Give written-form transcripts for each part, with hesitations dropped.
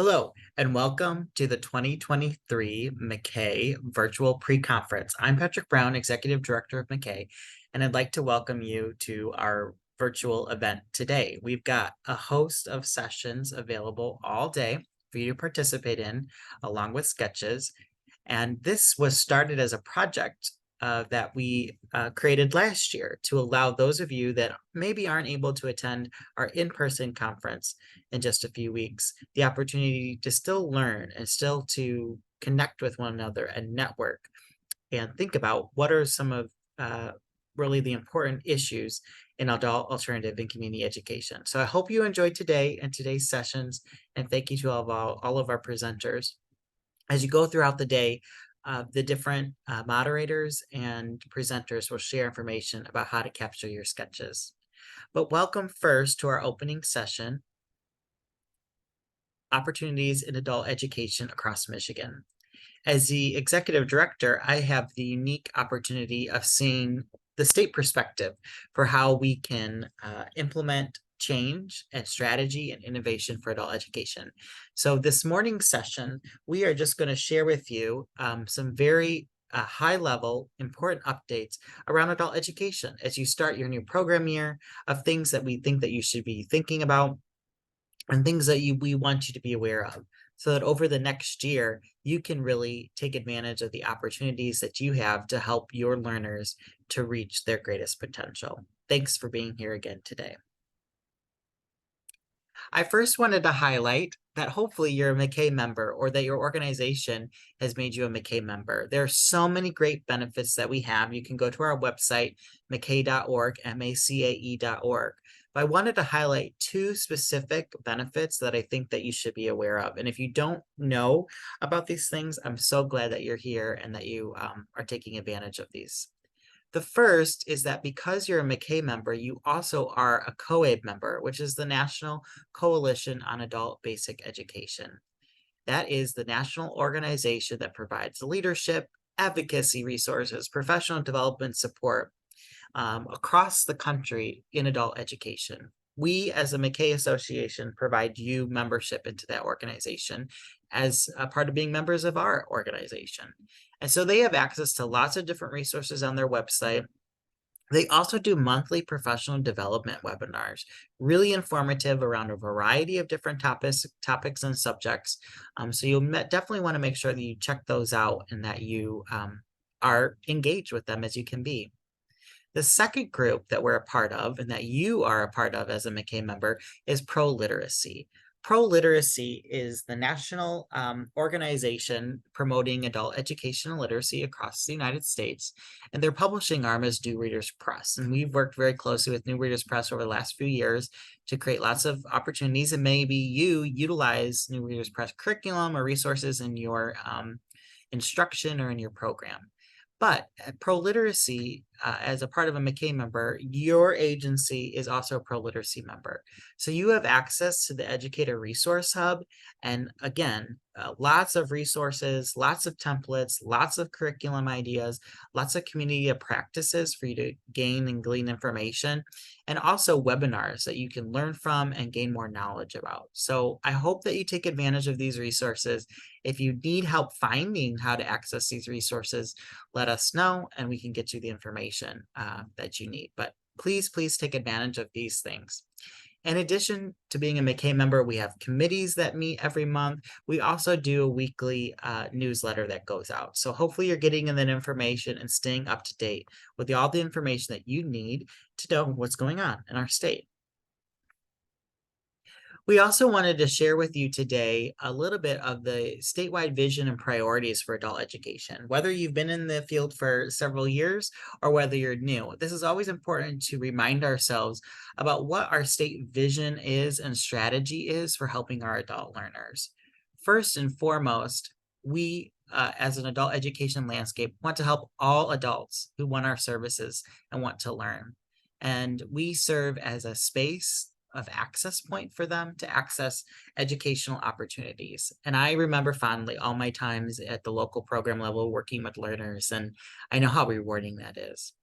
Hello, and welcome to the 2023 MACAE Virtual Pre-Conference. I'm Patrick Brown, Executive Director of MACAE, and I'd like to welcome you to our virtual event today. We've got a host of sessions available all day for you to participate in, along with sketches. And this was started as a project that we created last year to allow those of you that maybe aren't able to attend our in-person conference in just a few weeks, the opportunity to still learn and still to connect with one another and network and think about what are some of really the important issues in adult alternative and community education. So I hope you enjoyed today and today's sessions, and thank you to all of our presenters. As you go throughout the day, the different moderators and presenters will share information about how to capture your sketches. But welcome first to our opening session, Opportunities in Adult Education Across Michigan. As the executive director, I have the unique opportunity of seeing the state perspective for how we can implement change and strategy and innovation for adult education. So this morning's session, we are just going to share with you some very high-level important updates around adult education as you start your new program year, of things that we think that you should be thinking about and things that we want you to be aware of, so that over the next year, you can really take advantage of the opportunities that you have to help your learners to reach their greatest potential. Thanks for being here again today. I first wanted to highlight that hopefully you're a MACAE member or that your organization has made you a MACAE member. There are so many great benefits that we have. You can go to our website, macae.org, MACAE.org. But I wanted to highlight two specific benefits that I think that you should be aware of. And if you don't know about these things, I'm so glad that you're here and that you are taking advantage of these. The first is that because you're a MACAE member, you also are a COABE member, which is the National Coalition on Adult Basic Education. That is the national organization that provides leadership, advocacy resources, professional development support across the country in adult education. We, as a MACAE Association, provide you membership into that organization as a part of being members of our organization. And so they have access to lots of different resources on their website. They also do monthly professional development webinars, really informative around a variety of different topics and subjects. So you'll definitely want to make sure that you check those out and that you are engaged with them as you can be. The second group that we're a part of and that you are a part of as a MACAE member is Pro-Literacy. Pro-Literacy is the national organization promoting adult educational literacy across the United States, and their publishing arm is New Readers Press. And we've worked very closely with New Readers Press over the last few years to create lots of opportunities, and maybe you utilize New Readers Press curriculum or resources in your instruction or in your program. But at Pro-Literacy, as a part of a MACAE member, your agency is also a Pro-Literacy member. So you have access to the Educator Resource Hub. And again, lots of resources, lots of templates, lots of curriculum ideas, lots of community of practices for you to gain and glean information, and also webinars that you can learn from and gain more knowledge about. So I hope that you take advantage of these resources. If you need help finding how to access these resources, let us know and we can get you the information that you need. But please take advantage of these things. In addition to being a MACAE member, we have committees that meet every month. We also do a weekly newsletter that goes out. So hopefully you're getting that information and staying up to date with all the information that you need to know what's going on in our state. We also wanted to share with you today a little bit of the statewide vision and priorities for adult education. Whether you've been in the field for several years or whether you're new, this is always important to remind ourselves about what our state vision is and strategy is for helping our adult learners. First and foremost, we as an adult education landscape want to help all adults who want our services and want to learn. And we serve as a space of access point for them to access educational opportunities. And I remember fondly all my times at the local program level working with learners, and I know how rewarding that is.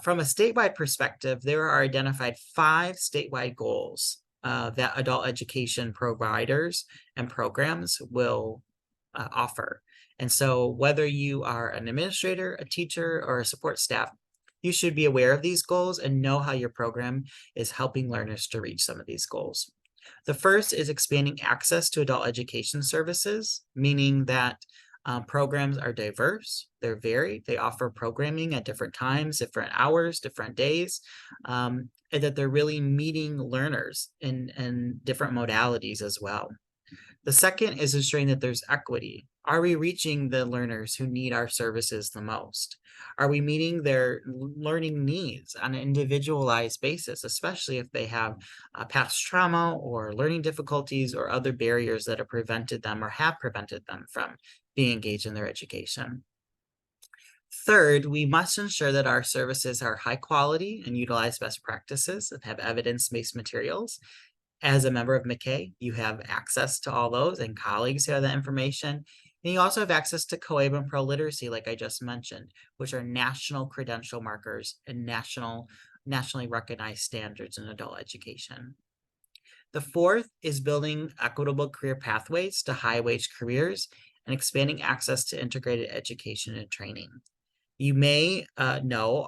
From a statewide perspective, there are identified 5 statewide goals that adult education providers and programs will offer. And so whether you are an administrator, a teacher, or a support staff, you should be aware of these goals and know how your program is helping learners to reach some of these goals. The first is expanding access to adult education services, meaning that programs are diverse, they're varied, they offer programming at different times, different hours, different days, and that they're really meeting learners in different modalities as well. The second is ensuring that there's equity. Are we reaching the learners who need our services the most? Are we meeting their learning needs on an individualized basis, especially if they have past trauma or learning difficulties or other barriers that have prevented them or have prevented them from being engaged in their education? Third, we must ensure that our services are high quality and utilize best practices and have evidence-based materials. As a member of MACAE, you have access to all those and colleagues who have that information. And you also have access to COABE and Pro Literacy, like I just mentioned, which are national credential markers and nationally recognized standards in adult education. The fourth is building equitable career pathways to high-wage careers and expanding access to integrated education and training. You may know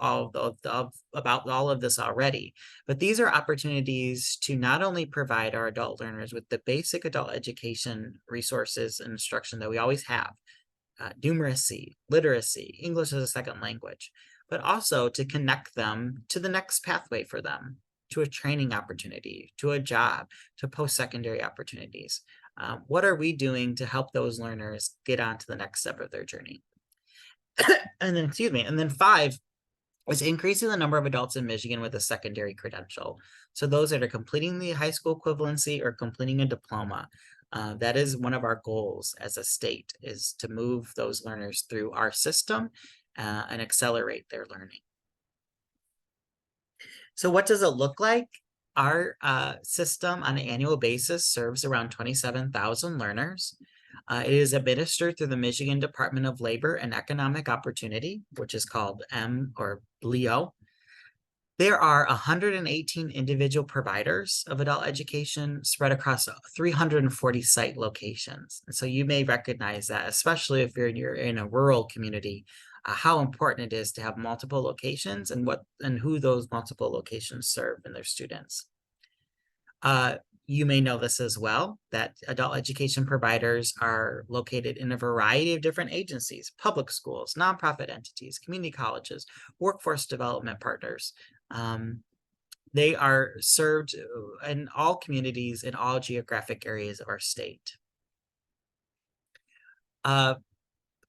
about all of this already, but these are opportunities to not only provide our adult learners with the basic adult education resources and instruction that we always have, numeracy, literacy, English as a second language, but also to connect them to the next pathway for them, to a training opportunity, to a job, to post-secondary opportunities. What are we doing to help those learners get on to the next step of their journey? And then 5 is increasing the number of adults in Michigan with a secondary credential. So those that are completing the high school equivalency or completing a diploma, that is one of our goals as a state, is to move those learners through our system and accelerate their learning. So what does it look like? Our system on an annual basis serves around 27,000 learners. It is administered through the Michigan Department of Labor and Economic Opportunity, which is called LEO. There are 118 individual providers of adult education spread across 340 site locations. And so you may recognize that, especially if you're in a rural community, how important it is to have multiple locations and who those multiple locations serve and their students. You may know this as well, that adult education providers are located in a variety of different agencies, public schools, nonprofit entities, community colleges, workforce development partners. They are served in all communities in all geographic areas of our state.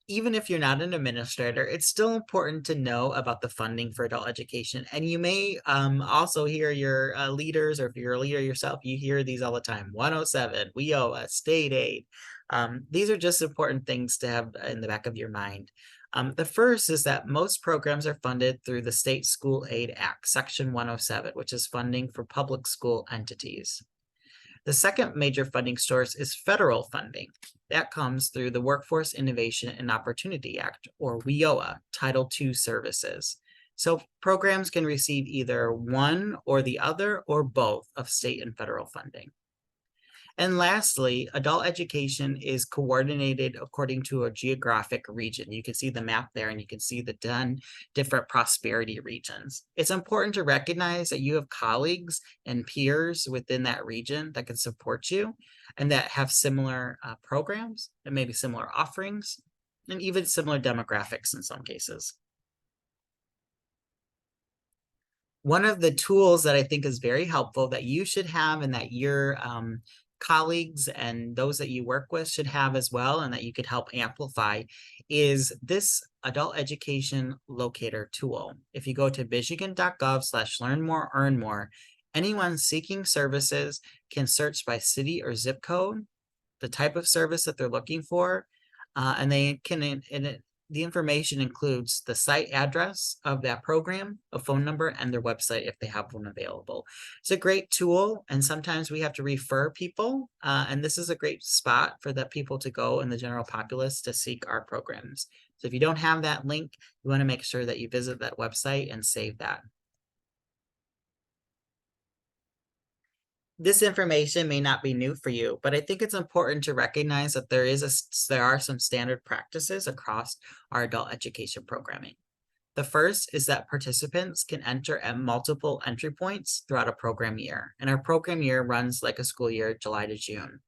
Even if you're not an administrator, it's still important to know about the funding for adult education. And you may also hear your leaders, or if you're a leader yourself, you hear these all the time. 107, WIOA, state aid. These are just important things to have in the back of your mind. The first is that most programs are funded through the State School Aid Act, Section 107, which is funding for public school entities. The second major funding source is federal funding. That comes through the Workforce Innovation and Opportunity Act, or WIOA, Title II services. So programs can receive either one or the other or both of state and federal funding. And lastly, adult education is coordinated according to a geographic region. You can see the map there, and you can see the 10 different prosperity regions. It's important to recognize that you have colleagues and peers within that region that can support you and that have similar programs and maybe similar offerings and even similar demographics in some cases. One of the tools that I think is very helpful that you should have and that your colleagues and those that you work with should have as well, and that you could help amplify, is this adult education locator tool. If you go to michigan.gov/learn-more-earn-more, anyone seeking services can search by city or zip code, the type of service that they're looking for, and they can, the information includes the site address of that program, a phone number, and their website if they have one available. It's a great tool, and sometimes we have to refer people, and this is a great spot for the people to go in the general populace to seek our programs. So if you don't have that link, you want to make sure that you visit that website and save that. This information may not be new for you, but I think it's important to recognize that there are some standard practices across our adult education programming. The first is that participants can enter at multiple entry points throughout a program year, and our program year runs like a school year, July to June.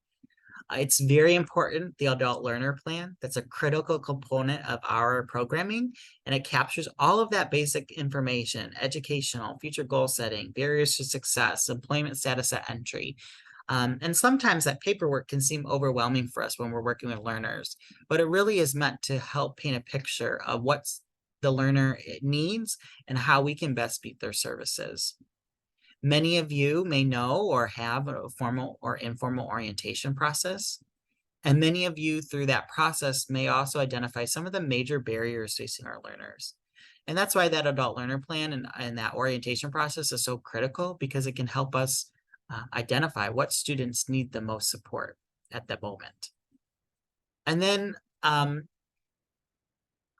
It's very important, the adult learner plan. That's a critical component of our programming, and it captures all of that basic information: educational, future goal setting, barriers to success, employment status at entry. And sometimes that paperwork can seem overwhelming for us when we're working with learners, but it really is meant to help paint a picture of what the learner needs and how we can best meet their services. Many of you may know or have a formal or informal orientation process, and many of you through that process may also identify some of the major barriers facing our learners. And that's why that adult learner plan and that orientation process is so critical, because it can help us identify what students need the most support at the moment. And then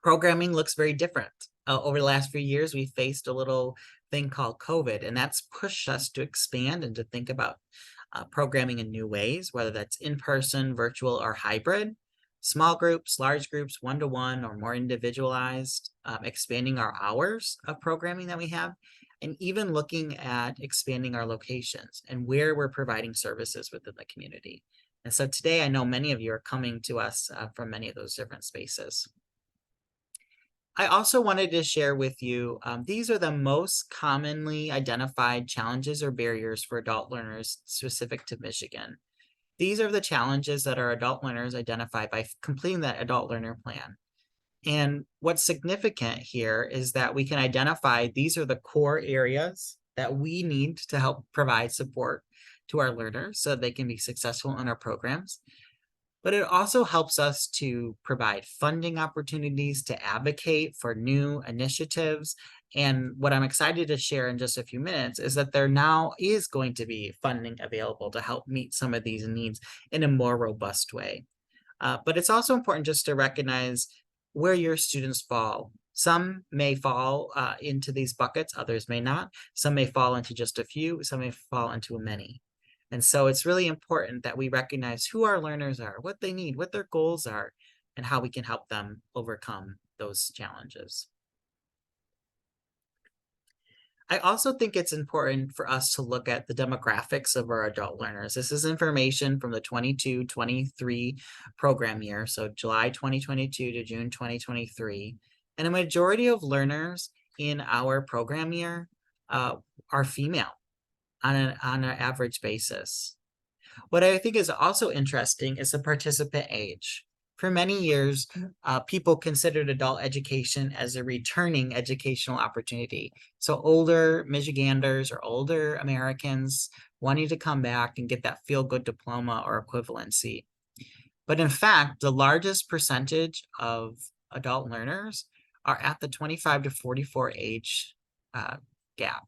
programming looks very different. Over the last few years, we faced a little thing called COVID, and that's pushed us to expand and to think about programming in new ways, whether that's in-person, virtual, or hybrid, small groups, large groups, one-to-one, or more individualized, expanding our hours of programming that we have, and even looking at expanding our locations and where we're providing services within the community. And so today, I know many of you are coming to us from many of those different spaces. I also wanted to share with you, these are the most commonly identified challenges or barriers for adult learners specific to Michigan. These are the challenges that our adult learners identify by completing that adult learner plan. And what's significant here is that we can identify these are the core areas that we need to help provide support to our learners so they can be successful in our programs. But it also helps us to provide funding opportunities, to advocate for new initiatives. And what I'm excited to share in just a few minutes is that there now is going to be funding available to help meet some of these needs in a more robust way. But it's also important just to recognize where your students fall. Some may fall into these buckets, others may not. Some may fall into just a few, some may fall into many. And so it's really important that we recognize who our learners are, what they need, what their goals are, and how we can help them overcome those challenges. I also think it's important for us to look at the demographics of our adult learners. This is information from the 22-23 program year, so July 2022 to June 2023. And a majority of learners in our program year are female on an average basis. What I think is also interesting is the participant age. For many years, people considered adult education as a returning educational opportunity. So older Michiganders or older Americans wanting to come back and get that feel-good diploma or equivalency. But in fact, the largest percentage of adult learners are at the 25 to 44 age gap.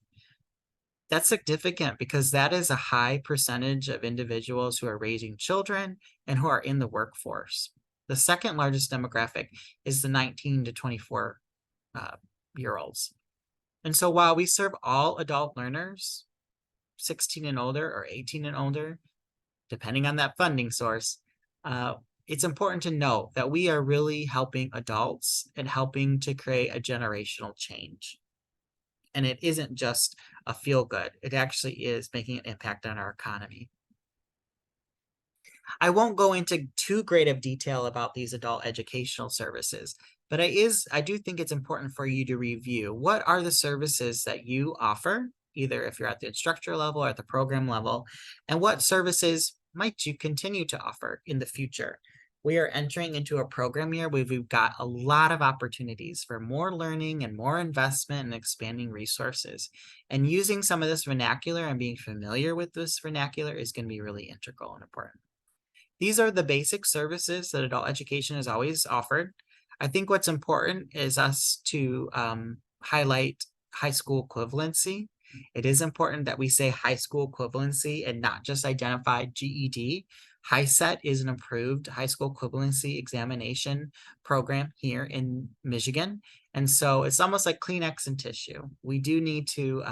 That's significant because that is a high percentage of individuals who are raising children and who are in the workforce. The second largest demographic is the 19 to 24 year olds. And so while we serve all adult learners, 16 and older or 18 and older, depending on that funding source, it's important to note that we are really helping adults and helping to create a generational change. And it isn't just a feel good, it actually is making an impact on our economy. I won't go into too great of detail about these adult educational services, but I do think it's important for you to review what are the services that you offer, either if you're at the instructor level or at the program level, and what services might you continue to offer in the future. We are entering into a program year where we've got a lot of opportunities for more learning and more investment and expanding resources. And using some of this vernacular and being familiar with this vernacular is going to be really integral and important. These are the basic services that adult education has always offered. I think what's important is us to highlight high school equivalency. It is important that we say high school equivalency and not just identify GED. HiSET is an approved high school equivalency examination program here in Michigan. And so it's almost like Kleenex and tissue. We do need to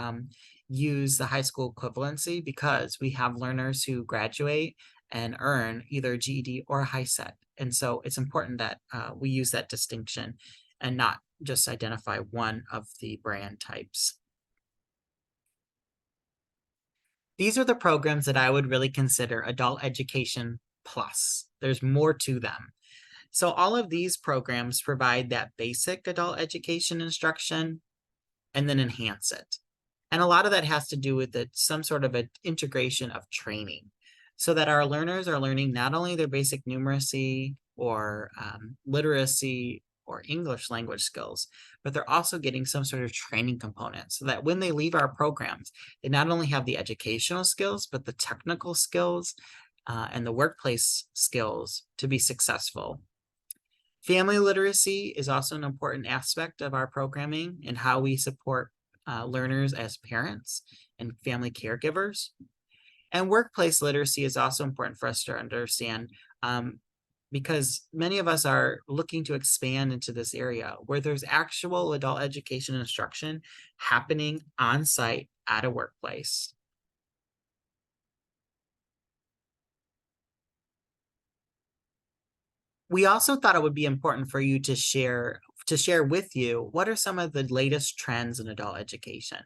use the high school equivalency because we have learners who graduate and earn either a GED or a high set. And so it's important that we use that distinction and not just identify one of the brand types. These are the programs that I would really consider adult education plus. There's more to them. So all of these programs provide that basic adult education instruction and then enhance it. And a lot of that has to do with some sort of an integration of training so that our learners are learning not only their basic numeracy or literacy or English language skills, but they're also getting some sort of training component so that when they leave our programs, they not only have the educational skills, but the technical skills and the workplace skills to be successful. Family literacy is also an important aspect of our programming and how we support learners as parents and family caregivers. And workplace literacy is also important for us to understand because many of us are looking to expand into this area where there's actual adult education instruction happening on site at a workplace. We also thought it would be important for you to share with you what are some of the latest trends in adult education.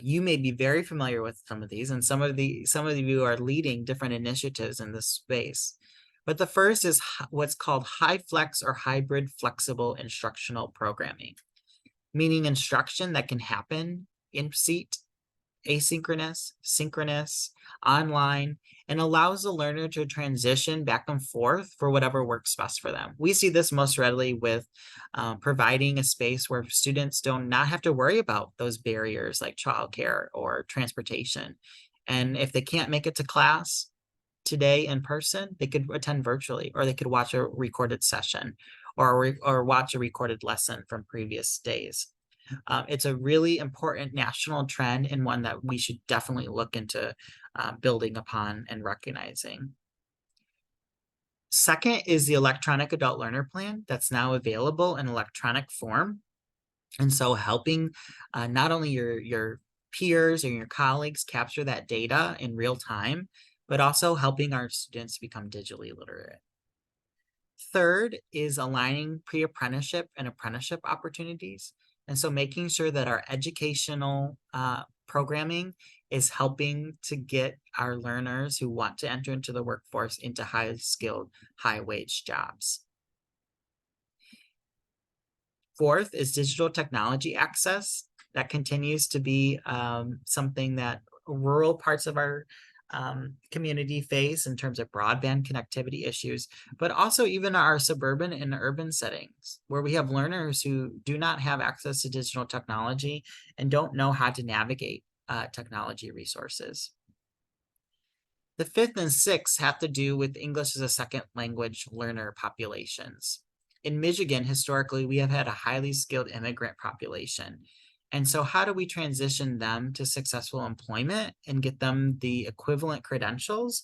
You may be very familiar with some of these, and some of you are leading different initiatives in this space. But the first is what's called high flex or hybrid flexible instructional programming, meaning instruction that can happen in seat, asynchronous, synchronous, online, and allows the learner to transition back and forth for whatever works best for them. We see this most readily with providing a space where students don't not have to worry about those barriers like childcare or transportation. And if they can't make it to class today in person, they could attend virtually, or they could watch a recorded session or watch a recorded lesson from previous days. It's a really important national trend and one that we should definitely look into building upon and recognizing. Second is the electronic adult learner plan that's now available in electronic form. And so helping not only your peers or your colleagues capture that data in real time, but also helping our students become digitally literate. Third is aligning pre-apprenticeship and apprenticeship opportunities. And so making sure that our educational programming is helping to get our learners who want to enter into the workforce into highly skilled, high-wage jobs. Fourth is digital technology access. That continues to be something that rural parts of our community face in terms of broadband connectivity issues, but also even our suburban and urban settings where we have learners who do not have access to digital technology and don't know how to navigate technology resources. The fifth and sixth have to do with English as a second language learner populations. In Michigan, historically, we have had a highly skilled immigrant population. And so how do we transition them to successful employment and get them the equivalent credentials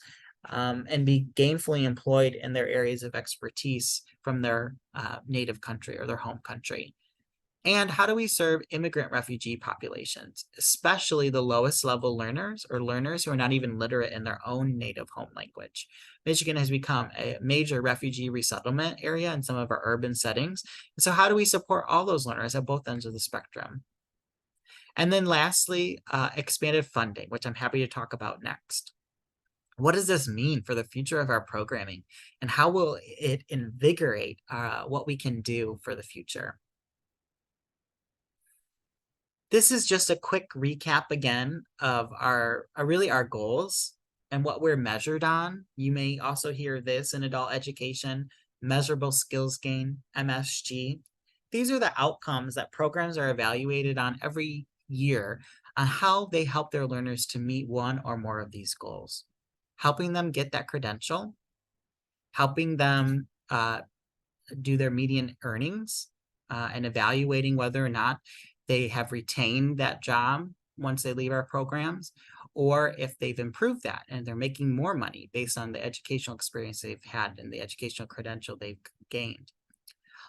and be gainfully employed in their areas of expertise from their native country or their home country? And how do we serve immigrant refugee populations, especially the lowest level learners or learners who are not even literate in their own native home language? Michigan has become a major refugee resettlement area in some of our urban settings. And so how do we support all those learners at both ends of the spectrum? And then lastly, expanded funding, which I'm happy to talk about next. What does this mean for the future of our programming? And how will it invigorate what we can do for the future? This is just a quick recap again of our goals and what we're measured on. You may also hear this in adult education, measurable skills gain, MSG. These are the outcomes that programs are evaluated on every year on how they help their learners to meet one or more of these goals, helping them get that credential, helping them do their median earnings, and evaluating whether or not they have retained that job once they leave our programs, or if they've improved that and they're making more money based on the educational experience they've had and the educational credential they've gained.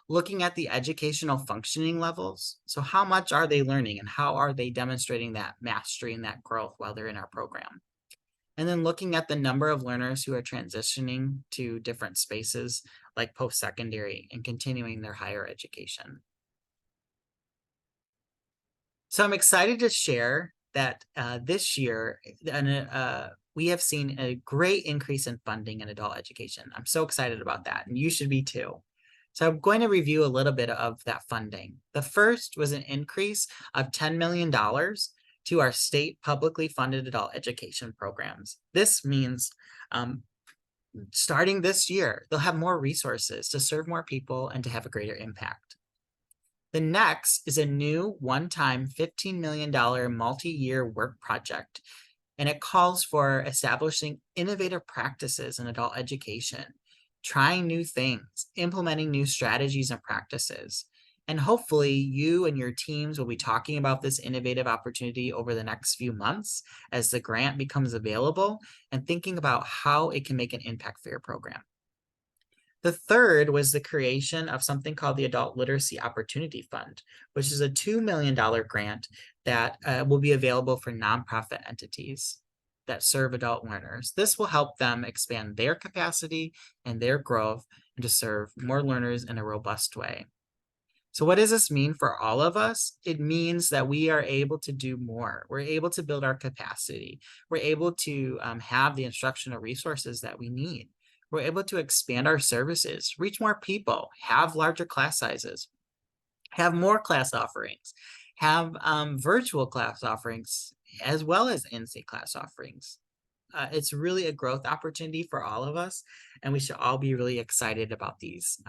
looking at the educational functioning levels. So how much are they learning and how are they demonstrating that mastery and that growth while they're in our program? And then looking at the number of learners who are transitioning to different spaces like post-secondary and continuing their higher education. So I'm excited to share that this year, we have seen a great increase in funding in adult education. I'm so excited about that, and you should be too. So I'm going to review a little bit of that funding. The first was an increase of $10 million to our state publicly funded adult education programs. This means starting this year, they'll have more resources to serve more people and to have a greater impact. The next is a new one-time $15 million multi-year work project, and it calls for establishing innovative practices in adult education, trying new things, implementing new strategies and practices. And hopefully you and your teams will be talking about this innovative opportunity over the next few months as the grant becomes available and thinking about how it can make an impact for your program. The third was the creation of something called the Adult Literacy Opportunity Fund, which is a $2 million grant that will be available for nonprofit entities that serve adult learners. This will help them expand their capacity and their growth and to serve more learners in a robust way. So what does this mean for all of us? It means that we are able to do more. We're able to build our capacity. We're able to have the instructional resources that we need. We're able to expand our services, reach more people, have larger class sizes, have more class offerings, have virtual class offerings, as well as in-state class offerings. It's really a growth opportunity for all of us, and we should all be really excited about these,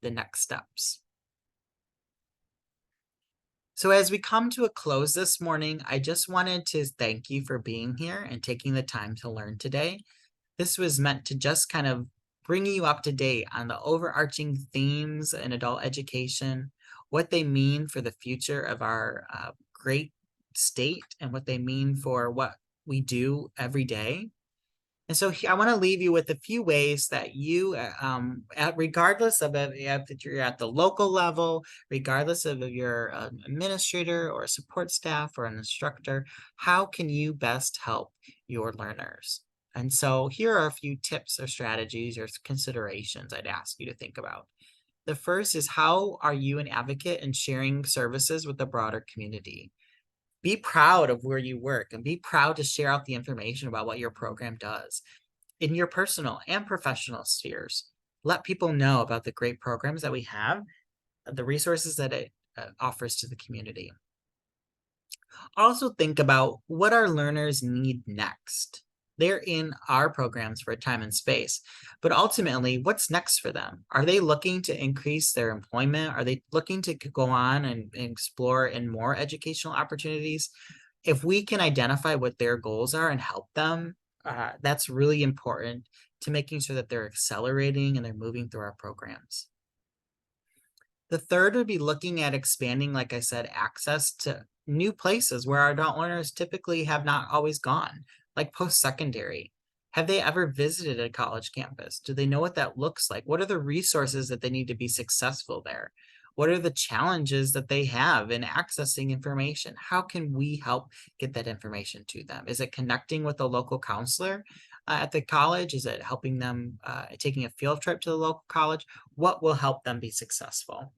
the next steps. So as we come to a close this morning, I just wanted to thank you for being here and taking the time to learn today. This was meant to just kind of bring you up to date on the overarching themes in adult education, what they mean for the future of our great state, and what they mean for what we do every day. And so I want to leave you with a few ways that you, regardless of if you're at the local level, regardless of if you're an administrator or a support staff or an instructor, how can you best help your learners? And so here are a few tips or strategies or considerations I'd ask you to think about. The first is, how are you an advocate in sharing services with the broader community? Be proud of where you work and be proud to share out the information about what your program does in your personal and professional spheres. Let people know about the great programs that we have, the resources that it offers to the community. Also think about what our learners need next. They're in our programs for time and space, but ultimately, what's next for them? Are they looking to increase their employment? Are they looking to go on and explore in more educational opportunities? If we can identify what their goals are and help them, that's really important to making sure that they're accelerating and they're moving through our programs. The third would be looking at expanding, like I said, access to new places where our adult learners typically have not always gone, like post-secondary. Have they ever visited a college campus? Do they know what that looks like? What are the resources that they need to be successful there? What are the challenges that they have in accessing information? How can we help get that information to them? Is it connecting with a local counselor at the college? Is it helping them taking a field trip to the local college? What will help them be successful?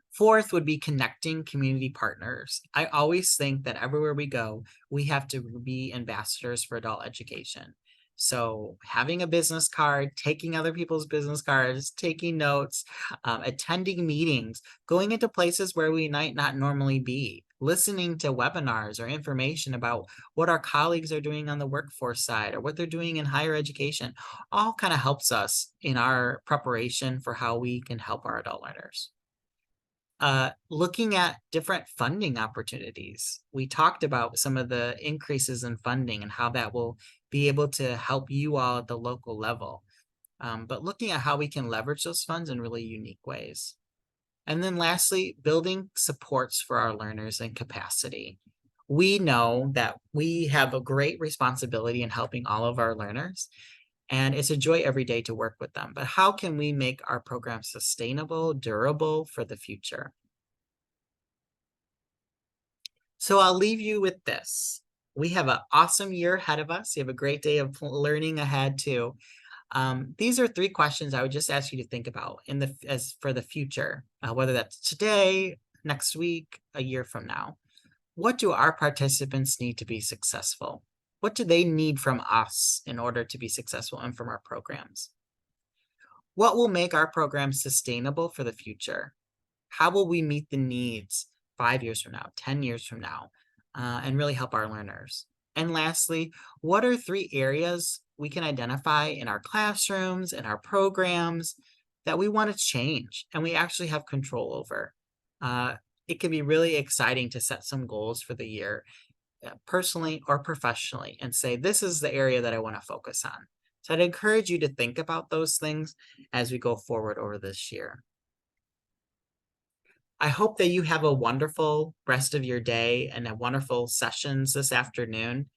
Fourth would be connecting community partners. I always think that everywhere we go, we have to be ambassadors for adult education. So having a business card, taking other people's business cards, taking notes, attending meetings, going into places where we might not normally be, listening to webinars or information about what our colleagues are doing on the workforce side or what they're doing in higher education, all kind of helps us in our preparation for how we can help our adult learners. Looking at different funding opportunities. We talked about some of the increases in funding and how that will be able to help you all at the local level. But looking at how we can leverage those funds in really unique ways. And then lastly, building supports for our learners and capacity. We know that we have a great responsibility in helping all of our learners. And it's a joy every day to work with them. But how can we make our program sustainable, durable for the future? So I'll leave you with this. We have an awesome year ahead of us. You have a great day of learning ahead too. These are 3 questions I would just ask you to think about as for the future, whether that's today, next week, a year from now. What do our participants need to be successful? What do they need from us in order to be successful and from our programs? What will make our program sustainable for the future? How will we meet the needs 5 years from now, 10 years from now, and really help our learners? And lastly, what are 3 areas we can identify in our classrooms and our programs that we want to change and we actually have control over? Uh, it can be really exciting to set some goals for the year, personally or professionally, and say, this is the area that I want to focus on. So I'd encourage you to think about those things as we go forward over this year. I hope that you have a wonderful rest of your day and a wonderful sessions this afternoon.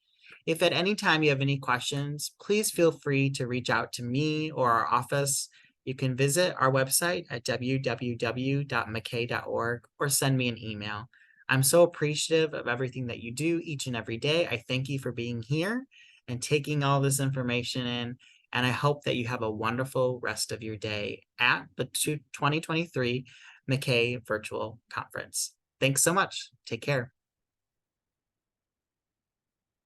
If at any time you have any questions, please feel free to reach out to me or our office. You can visit our website at www.macae.org or send me an email. I'm so appreciative of everything that you do each and every day. I thank you for being here and taking all this information in. And I hope that you have a wonderful rest of your day at the 2023 MACAE Virtual Conference. Thanks so much. Take care.